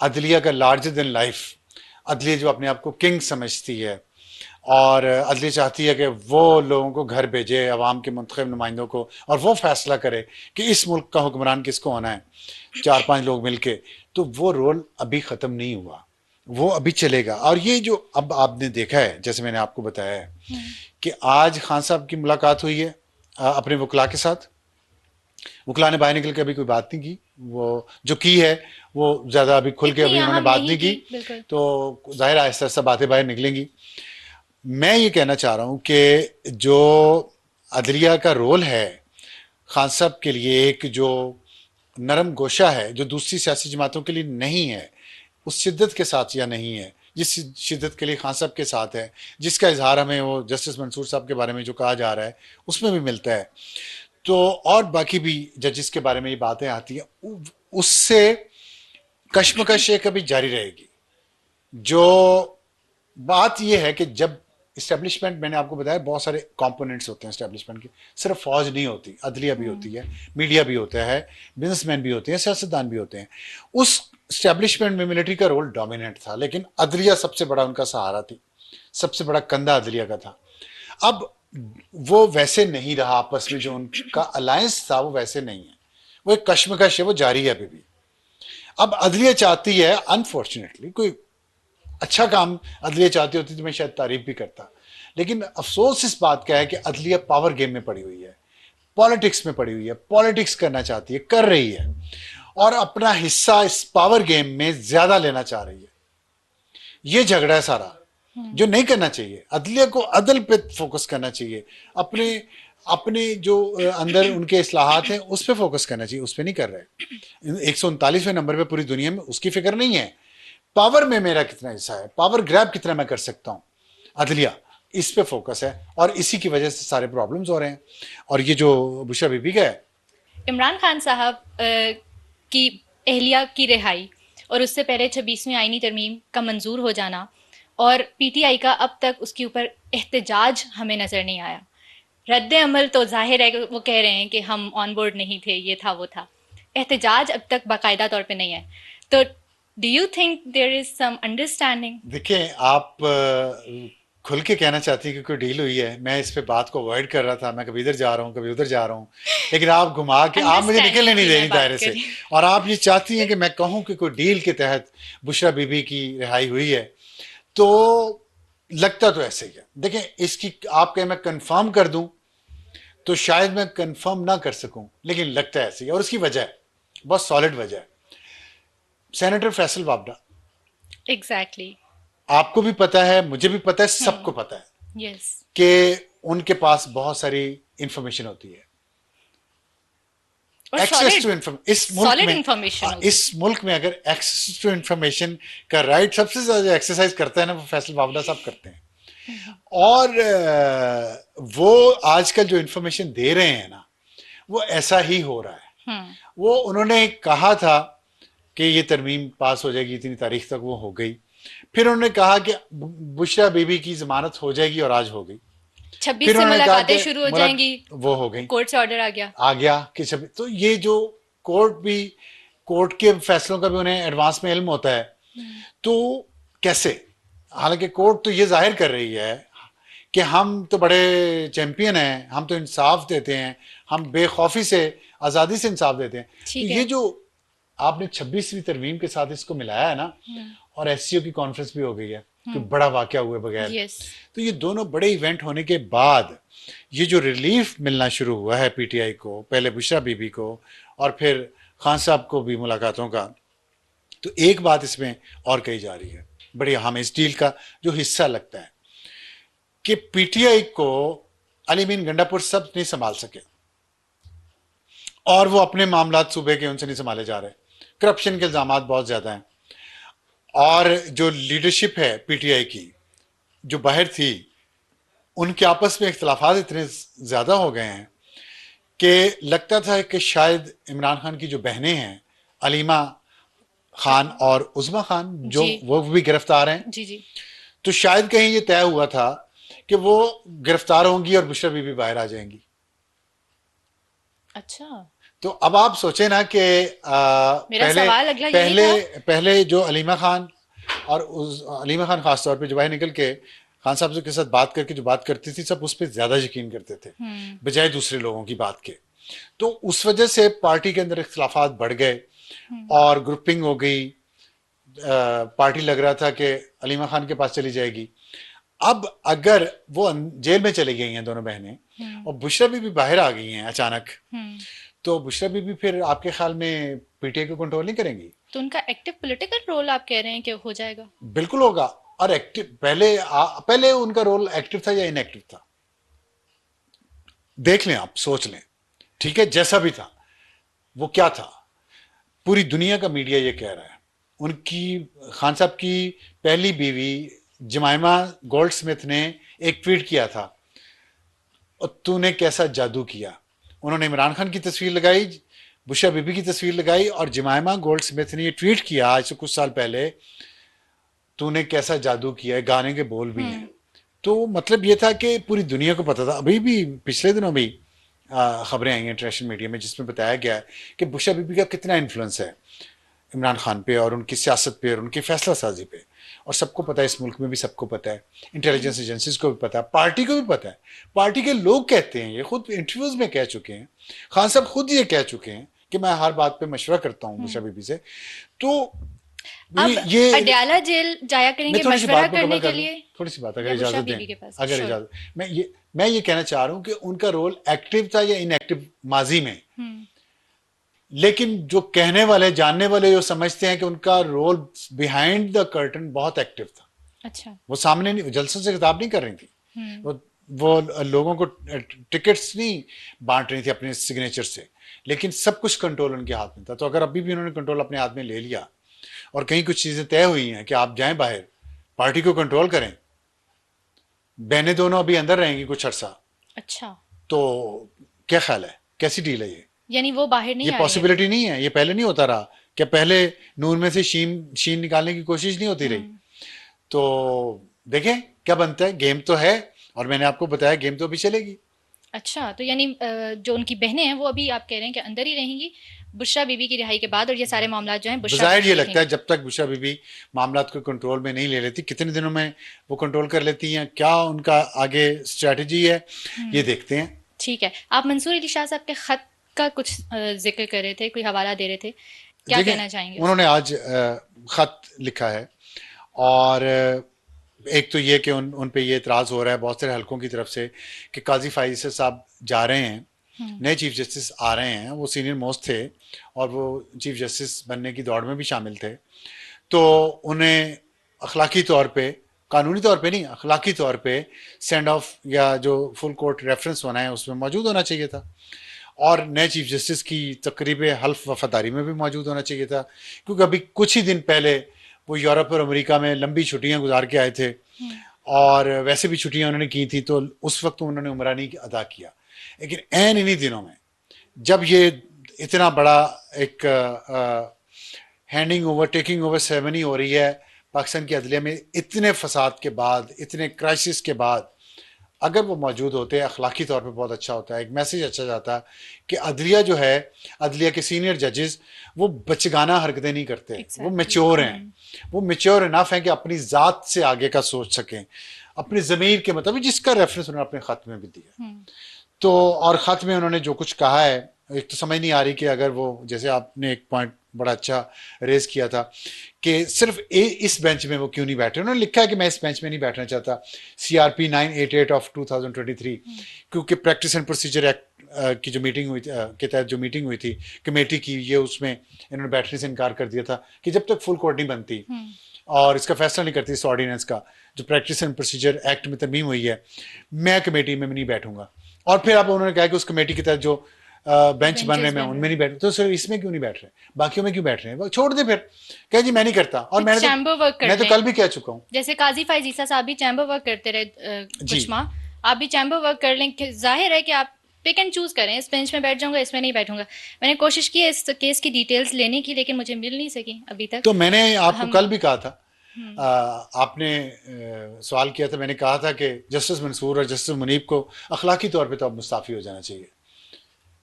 अदलिया का larger than life, अदलिया जो अपने आप को किंग समझती है और अदलिया चाहती है कि वो लोगों को घर भेजे, अवाम के मुंतखब नुमाइंदों को, और वो फैसला करे कि इस मुल्क का हुक्मरान किसको होना है, 4-5 लोग मिलके। तो वो रोल अभी ख़त्म नहीं हुआ, वो अभी चलेगा। और ये जो अब आपने देखा है, जैसे मैंने आपको बताया है कि आज खान साहब की मुलाकात हुई है अपने वकला के साथ। वकला ने बाहर निकल के अभी कोई बात नहीं की, वो जो की है वो ज़्यादा अभी खुल के इतनी अभी उन्होंने अहम बात नहीं नहीं की, थी, बिल्कुल। तो जाहिर आहिस्ता आहिस्ता बातें बाहर निकलेंगी। मैं ये कहना चाह रहा हूँ कि जो अदलिया का रोल है खान साहब के लिए, एक जो नरम गोशा है जो दूसरी सियासी जमातों के लिए नहीं है, उस शिद्दत के साथ या नहीं है जिस शिद्दत के लिए खान साहब के साथ है, जिसका इजहार हमें वो जस्टिस मंसूर साहब के बारे में जो कहा जा रहा है उसमें भी मिलता है, तो और बाकी भी जजेस के बारे में ये बातें आती हैं, उससे कश्मकश एक अभी जारी रहेगी। जो बात यह है कि जब इस्टेब्लिशमेंट, मैंने आपको बताया बहुत सारे कंपोनेंट्स होते हैं इस्टेब्लिशमेंट के, सिर्फ फौज नहीं होती, अदलिया भी होती है, मीडिया भी होता है, बिजनेसमैन भी होते हैं, सियासतदान भी होते हैं। उस इस्टेब्लिशमेंट में मिलिट्री का रोल डोमिनेंट था, लेकिन अदलिया सबसे बड़ा उनका सहारा थी, सबसे बड़ा कंधा अदलिया का था। अब वो वैसे नहीं रहा, आपस में जो उनका अलायंस था वो वैसे नहीं है, वो एक कश्मकश है, वो जारी है अभी भी। अब अदलिया चाहती है, अनफॉर्चुनेटली कोई अच्छा काम अदलिया चाहती होती तो मैं शायद तारीफ भी करता, लेकिन अफसोस इस बात का है कि अदलिया पावर गेम में पड़ी हुई है, पॉलिटिक्स में पड़ी हुई है, पॉलिटिक्स करना चाहती है, कर रही है, और अपना हिस्सा इस पावर गेम में ज्यादा लेना चाह रही है। ये झगड़ा है सारा, जो नहीं करना चाहिए। अदलिया को अदल पे फोकस करना चाहिए, अपने अपने जो अंदर उनके इस्लाहात हैं उस पर फोकस करना चाहिए, उस पर नहीं कर रहे। 139वें नंबर पे पूरी दुनिया में, उसकी फिक्र नहीं है पावर में मेरा कितना हिस्सा है, पावर ग्रैब कितना मैं कर सकता हूं। अदलिया इस पे फोकस है, और इसी की वजह से सारे प्रॉब्लम्स हो रहे हैं। और ये जो बुशरा बीबी का है, इमरान खान साहब की अहलिया की रिहाई और उससे पहले 26वीं आईनी तरमीम का मंजूर हो जाना, और पीटीआई का अब तक उसके ऊपर एहतजाज हमें नज़र नहीं आया। रद्द अमल तो जाहिर है कि वो कह रहे हैं कि हम ऑन बोर्ड नहीं थे, ये था वो था। एहतजाज अब तक बाकायदा तौर पे नहीं है। तो do you think there is some understanding? देखिए आप खुल के कहना चाहती है कि कोई डील हुई है, मैं इस पे बात को अवॉइड कर रहा था, मैं कभी इधर जा रहा हूँ कभी उधर जा रहा हूँ, लेकिन आप घुमा के आप मुझे निकलने अंडरस्टैंडिंग नहीं की दे मैं रही बात दायरे कर से, रही हूँ। और आप ये चाहती हैं कि मैं कहूँ कि कोई डील के तहत बुशरा बीबी की रिहाई हुई है। तो लगता तो ऐसे ही है। देखें, इसकी आप कहें मैं कंफर्म कर दूं तो शायद मैं कंफर्म ना कर सकूं, लेकिन लगता है ऐसे ही, और उसकी वजह है, बहुत सॉलिड वजह है। Senator Faisal Vawda, exactly. आपको भी पता है, मुझे भी पता है, सबको पता है यस। कि उनके पास बहुत सारी इंफॉर्मेशन होती है, और एक्सेस सॉलिड टू इंफॉर्मेशन इस मुल्क सॉलिड में। इंफॉर्मेशन होती इस मुल्क में अगर एक्सेस टू इंफॉर्मेशन का राइट सबसे ज्यादा एक्सरसाइज करता है ना, वो फैसल वाबडा साहब करते हैं। और वो आजकल जो इंफॉर्मेशन दे रहे हैं ना, वो ऐसा ही हो रहा है। वो उन्होंने कहा था कि ये तरमीम पास हो जाएगी इतनी तारीख तक, वो हो गई। फिर उन्होंने कहा कि बुशरा बीबी की जमानत हो जाएगी, और आज हो गई। 26 फिर से उन्होंने कहा मुलाकातें कि शुरू हो मुलाक जाएंगी, वो हो गई, कोर्ट से ऑर्डर आ गया। आ गया कि सब। तो ये जो कोर्ट के फैसलों का भी उन्हें एडवांस में इल्म होता है, तो कैसे, हालांकि कोर्ट तो ये जाहिर कर रही है कि हम तो बड़े चैंपियन हैं, हम तो इंसाफ देते हैं, हम बेखौफी से आज़ादी से इंसाफ देते हैं। तो ठीक ये है। जो आपने 26वीं तरमीम के साथ इसको मिलाया है ना, और एससीओ की कॉन्फ्रेंस भी हो गई है, कोई बड़ा वाकया हुए बगैर। यस। तो ये दोनों बड़े इवेंट होने के बाद ये जो रिलीफ मिलना शुरू हुआ है पीटीआई को, पहले बुशरा बीबी को और फिर खान साहब को भी मुलाकातों का, तो एक बात इसमें और कही जा रही है, बड़ी अहम इस डील का जो हिस्सा लगता है, कि पीटीआई को अली मीन गंडापुर सब नहीं संभाल सके, और वो अपने मामला सूबे के उनसे नहीं संभाले जा रहे, करप्शन के इल्जाम बहुत ज्यादा हैं, और जो लीडरशिप है पीटीआई की जो बाहर थी, उनके आपस में इख्तलाफात इतने ज्यादा हो गए हैं कि लगता था कि शायद इमरान खान की जो बहनें हैं, अलीमा खान और उज़मा खान, जो जी वो भी गिरफ्तार हैं, जी जी। तो शायद कहीं ये तय हुआ था कि वो गिरफ्तार होंगी और बुशरा बीबी बाहर आ जाएंगी। अच्छा। तो अब आप सोचे ना कि मेरा पहले सवाल अगला यही पहले था। पहले जो अलीमा खान, और उस अलीमा खान खास तौर पे जो बाहर निकल के खान साहब के साथ बात करके जो बात करती थी, सब उस पर ज्यादा यकीन करते थे हम्म। बजाय दूसरे लोगों की बात के। तो उस वजह से पार्टी के अंदर इख्तलाफात बढ़ गए हम्म। और ग्रुपिंग हो गई। पार्टी लग रहा था कि अलीमा खान के पास चली जाएगी। अब अगर वो जेल में चली गई हैं दोनों बहनें, हम्म। और बुशरा भी बाहर आ गई हैं अचानक, हम्म। तो बुशरा बीबी फिर आपके ख्याल में पीटीआई को कंट्रोल नहीं करेंगी? तो उनका एक्टिव पॉलिटिकल रोल आप कह रहे हैं कि हो जाएगा? बिल्कुल होगा। और एक्टिव पहले उनका रोल एक्टिव था या इनएक्टिव था, देख लें, आप सोच लें, ठीक है, जैसा भी था वो क्या था। पूरी दुनिया का मीडिया ये कह रहा है। उनकी, खान साहब की पहली बीवी जमाइमा गोल्ड स्मिथ ने एक ट्वीट किया था, और तूने कैसा जादू किया। उन्होंने इमरान खान की तस्वीर लगाई, बुशरा बीबी की तस्वीर लगाई, और जमाइमा गोल्ड स्मिथ ने ये ट्वीट किया आज से कुछ साल पहले, तूने कैसा जादू किया है, गाने के बोल भी हैं। तो मतलब ये था कि पूरी दुनिया को पता था। अभी भी पिछले दिनों भी खबरें आई हैं इंटरनेशनल मीडिया में जिसमें बताया गया है कि बुशरा बीबी का कितना इन्फ्लुएंस है इमरान खान पे और उनकी सियासत पे और उनकी फैसला साजी पे। और सबको पता है, इस मुल्क में भी सबको पता है, इंटेलिजेंस एजेंसीज को भी पता है, पार्टी को भी पता है, पार्टी के लोग कहते हैं, ये खुद इंटरव्यूज में कह चुके हैं, खान साहब खुद ये कह चुके हैं कि मैं हर बात पे मशवरा करता हूँ बुशरा बीबी से। तो अब ये अडयाला जेल जाया मैं करेंगे थोड़ी सी मशवरा बात करने मुकम्मल के कर लूं, लिए, थोड़ी सी बात अगर या बुशरा इजाजत दें, बीबी के पास? अगर श्योर। इजाजत, मैं ये कहना चाह रहा हूं कि उनका रोल एक्टिव था या इनएक्टिव माजी में। हम्म। लेकिन जो कहने वाले, जानने वाले जो समझते हैं कि उनका रोल बिहाइंड द कर्टन बहुत एक्टिव था। अच्छा। वो सामने नहीं, जलसों से खिताब नहीं कर रही थी, हम्म। वो लोगों को टिकट्स नहीं बांट रही थी अपने सिग्नेचर से, लेकिन सब कुछ कंट्रोल उनके हाथ में था। तो अगर अभी भी उन्होंने कंट्रोल अपने हाथ में ले लिया और कहीं कुछ चीजें तय हुई हैं कि आप जाएं बाहर, पार्टी को कंट्रोल करें, बहनें दोनों अभी अंदर रहेंगी कुछ अरसा, अच्छा। तो क्या ख्याल है, कैसी डील है ये? यानी वो बाहर ये नहीं आएंगे? पॉसिबिलिटी नहीं है, ये पहले नहीं होता रहा क्या? पहले नून में से शीन शीन निकालने की कोशिश नहीं होती रही? हम्म। तो देखें क्या बनता है, गेम तो है, और मैंने आपको बताया गेम तो अभी चलेगी। अच्छा, तो यानी जो उनकी बहनें हैं वो अभी आप कह रहे हैं कि अंदर ही रहेंगी बुशरा बीबी की रिहाई के बाद, और ये सारे मामला जो हैं बुशरा बज़ाहिर बीबी ये लगता है देखेंगी। जब तक बुशरा बीबी मामलात को कंट्रोल में नहीं ले लेती, कितने दिनों में वो कंट्रोल कर लेती हैं, क्या उनका आगे स्ट्रैटेजी है, ये देखते हैं। ठीक है, आप मंसूर अली शाह साहब के खत का कुछ जिक्र कर रहे थे, कोई हवाला दे रहे थे, क्या देखें, कहना चाहेंगे उस उन्होंने आज खत लिखा है, और एक तो ये कि उन पे ये इतराज़ हो रहा है बहुत सारे हलकों की तरफ से कि काजी फाइज़ साहब जा रहे हैं, नए चीफ जस्टिस आ रहे हैं, वो सीनियर मोस्ट थे और वो चीफ जस्टिस बनने की दौड़ में भी शामिल थे, तो उन्हें अखलाकी तौर पे, कानूनी तौर पे नहीं, अखलाकी तौर पे सेंड ऑफ या जो फुल कोर्ट रेफरेंस होना है उसमें मौजूद होना चाहिए था, और नए चीफ जस्टिस की तकरीब हल्फ वफादारी में भी मौजूद होना चाहिए था, क्योंकि अभी कुछ ही दिन पहले वो यूरोप और अमेरिका में लंबी छुट्टियां गुजार के आए थे, और वैसे भी छुट्टियां उन्होंने की थी, तो उस वक्त उन्होंने उमरानी अदा किया। लेकिन ऐन इन्हीं दिनों में जब ये इतना बड़ा एक handing over, taking over ceremony हो रही है पाकिस्तान की अदलिया में, इतने फसाद के बाद, इतने क्राइसिस के बाद, अगर वो मौजूद होते हैं अखलाकी तौर पे बहुत अच्छा होता है, एक मैसेज अच्छा जाता कि अदलिया जो है, अदलिया के सीनियर जजेस वो बचगाना हरकतें नहीं करते, वो मेच्योर हैं, वो मेच्योर इनफ हैं कि अपनी ज़ात से आगे का सोच सकें, अपने ज़मीर के मुताबिक, जिसका रेफरेंस उन्होंने अपने ख़त में भी दिया। तो और ख़त में उन्होंने जो कुछ कहा है, एक तो समझ नहीं आ रही कि अगर वो, जैसे आपने एक पॉइंट बड़ा अच्छा रेज किया था कि सिर्फ इस बेंच में वो क्यों नहीं बैठे, उन्होंने लिखा है कि मैं इस बेंच में नहीं बैठना चाहता, CRP 988 ऑफ 2023, क्योंकि प्रैक्टिस एंड प्रोसीजर एक्ट की जो मीटिंग हुई के तहत जो मीटिंग हुई थी कमेटी की, ये उसमें इन्होंने बैठने से इनकार कर दिया था कि जब तक फुल कोर्ट नहीं बनती और इसका फैसला नहीं करती इस ऑर्डिनेंस का, जो प्रैक्टिस एंड प्रोसीजर एक्ट में तरमीम हुई है, मैं कमेटी में नहीं बैठूंगा। और फिर अब उन्होंने कहा कि उस कमेटी के तहत जो बेंच बन रहे हैं मैं उनमें नहीं बैठ, तो सर इसमें क्यों नहीं बैठ रहे, बाकियों में क्यों बैठ रहे हैं, छोड़ दे फिर, कह जी मैं नहीं करता। और मैं तो कल भी कह चुका हूँ, जैसे काजी फाइज ईसा साहब भी चैम्बर वर्क करते रहे कुछ माह, आप भी चैम्बर वर्क कर लें, जाहिर है कि आप पिक एंड चूज करें, इस बेंच में बैठ जाऊंगा, इसमें नहीं बैठूंगा। मैंने कोशिश की है इस केस की डिटेल्स लेने की, लेकिन मुझे मिल नहीं सकी अभी तक। तो मैंने आपको कल भी कहा था, आपने सवाल किया था, मैंने कहा था कि जस्टिस मंसूर और जस्टिस मुनीब को अखलाकी तौर पे तो अब मुस्ताफ़ी हो जाना चाहिए।